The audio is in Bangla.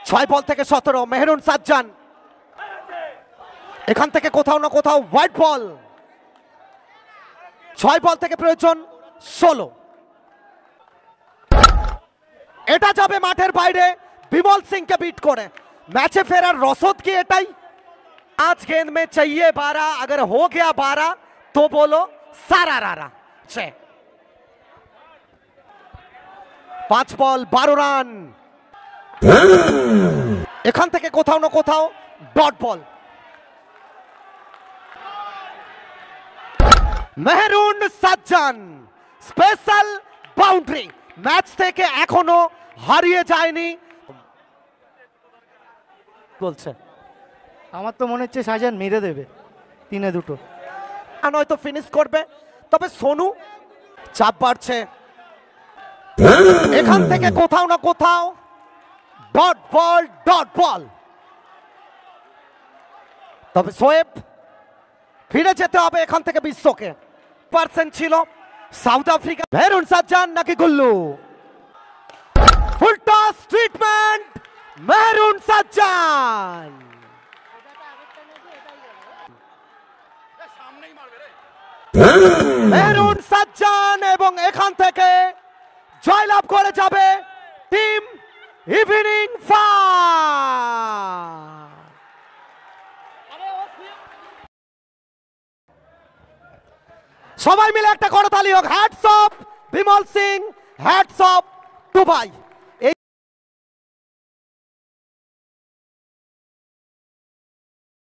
6 বল থেকে 17 মেহরুন সাজ্জান, এখান থেকে কোথাও না কোথাও হোয়াইট বল। 6 বল থেকে প্রয়োজন 16, এটা যাবে মাঠের বাইরে বিমল সিংকে বিট করে। मैचे फेरार रसद की एटाई। आज गेंद में चाहिए 12, अगर हो गया 12 तो बोलो सारा रारा। 5 বল 12 রান। এখান থেকে কোথাও না কোথাও dot ball. Mehrun Sajjan special boundary, match থেকে এখনো হারিয়ে যায়নি বলছে। আমার তো মনে হচ্ছে শাহজাহান মেরে দেবে 3-2, নয়তো ফিনিশ করবে। তবে সোনু চাপ বাড়ছে, এখান থেকে কোথাও না কোথাও ডট বল ডট বল। তবে শোয়েব ফিরে যেতে হবে এখান থেকে বিশ্বকে। পার্সেন্ট ছিল সাউথ আফ্রিকা। মেহরুন সাজ্জান নাকি Gullu, full toss treatment Mehrun Sajjan. Mehrun Sajjan এবং এখান থেকে জয়লাভ করে যাবে টিম ইভিনিং ফায়ার। সবাই মিলে একটা করতালি হোক। Hats off Bimal Singh, hats off Dubai.